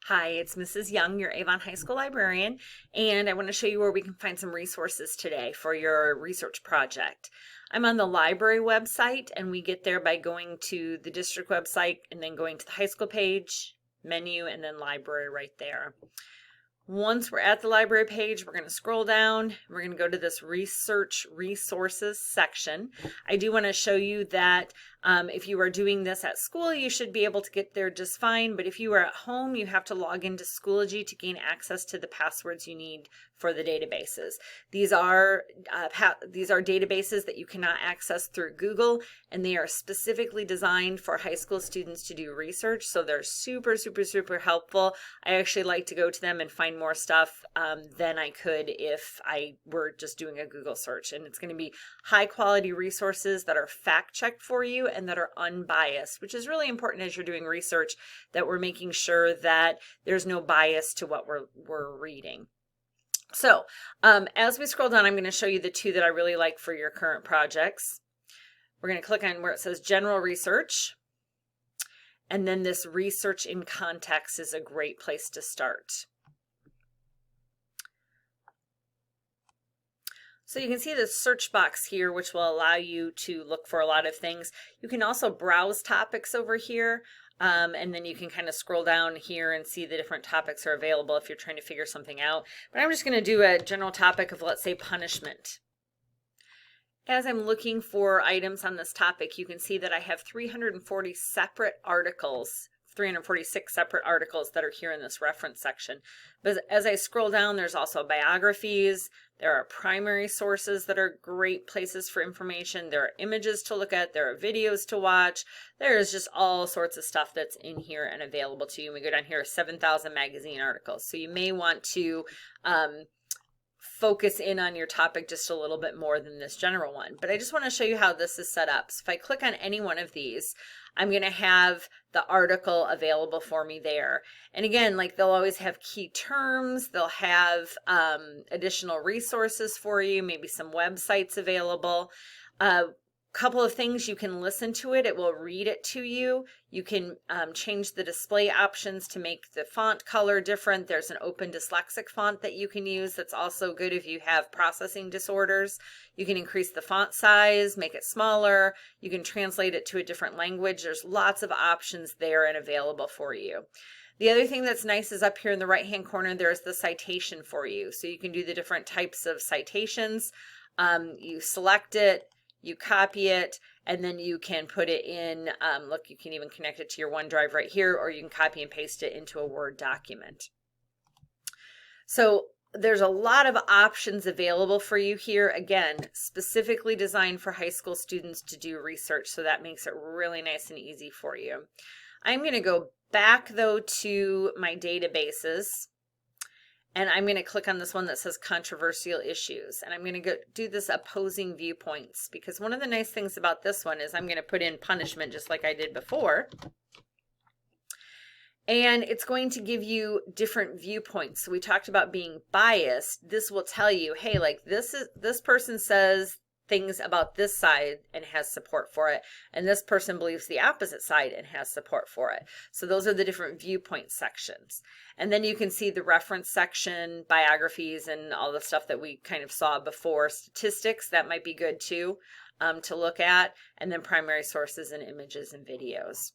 Hi, it's Mrs. Young, your Avon High School librarian, and I want to show you where we can find some resources today for your research project. I'm on the library website, and we get there by going to the district website and then going to the high school page, menu, and then library right there. Once we're at the library page, we're going to scroll down. We're going to go to this research resources section. I do want to show you that if you are doing this at school, you should be able to get there just fine. But if you are at home, you have to log into Schoology to gain access to the passwords you need for the databases. These are databases that you cannot access through Google, and they are specifically designed for high school students to do research. So they're super, super, super helpful. I actually like to go to them and find more stuff than I could if I were just doing a Google search. And it's going to be high quality resources that are fact checked for you and that are unbiased, which is really important as you're doing research, that we're making sure that there's no bias to what we're reading. So as we scroll down, I'm going to show you the two that I really like for your current projects. We're going to click on where it says general research. And then this research in context is a great place to start. So you can see the search box here, which will allow you to look for a lot of things. You can also browse topics over here, and then you can kind of scroll down here and see the different topics are available if you're trying to figure something out. But I'm just going to do a general topic of, let's say, punishment. As I'm looking for items on this topic, you can see that I have 340 separate articles, 346 separate articles that are here in this reference section. But as I scroll down, there's also biographies, there are primary sources that are great places for information, there are images to look at, there are videos to watch, there's just all sorts of stuff that's in here and available to you. We go down here, 7,000 magazine articles. So you may want to focus in on your topic just a little bit more than this general one. But I just want to show you how this is set up. So if I click on any one of these, I'm going to have the article available for me there. And again, like, they'll always have key terms, they'll have additional resources for you, maybe some websites available. Couple of things: you can listen to it, it will read it to you. You can change the display options to make the font color different. There's an open dyslexic font that you can use that's also good if you have processing disorders. You can increase the font size, make it smaller, you can translate it to a different language. There's lots of options there and available for you. The other thing that's nice is up here in the right hand corner, there's the citation for you. So you can do the different types of citations. You select it, you copy it, and then you can put it in, look, you can even connect it to your OneDrive right here, or you can copy and paste it into a Word document. So there's a lot of options available for you here, again, specifically designed for high school students to do research, so that makes it really nice and easy for you. I'm going to go back, though, to my databases. And I'm going to click on this one that says controversial issues. And I'm going to go do this opposing viewpoints, because one of the nice things about this one is I'm going to put in punishment just like I did before. And it's going to give you different viewpoints. So we talked about being biased. This will tell you, hey, like, this person says things about this side and has support for it, and this person believes the opposite side and has support for it. So those are the different viewpoint sections. And then you can see the reference section, biographies, and all the stuff that we kind of saw before. Statistics, that might be good too, to look at, and then primary sources and images and videos.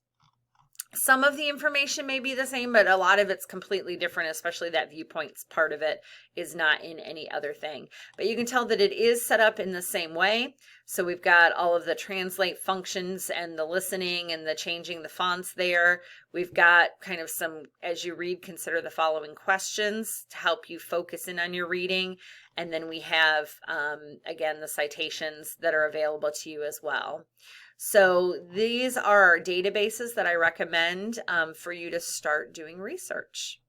Some of the information may be the same, but a lot of it's completely different, especially that viewpoints part of it is not in any other thing. But you can tell that it is set up in the same way. So we've got all of the translate functions and the listening and the changing the fonts there. We've got kind of some, as you read, consider the following questions to help you focus in on your reading. And then we have, again, the citations that are available to you as well. So these are databases that I recommend for you to start doing research.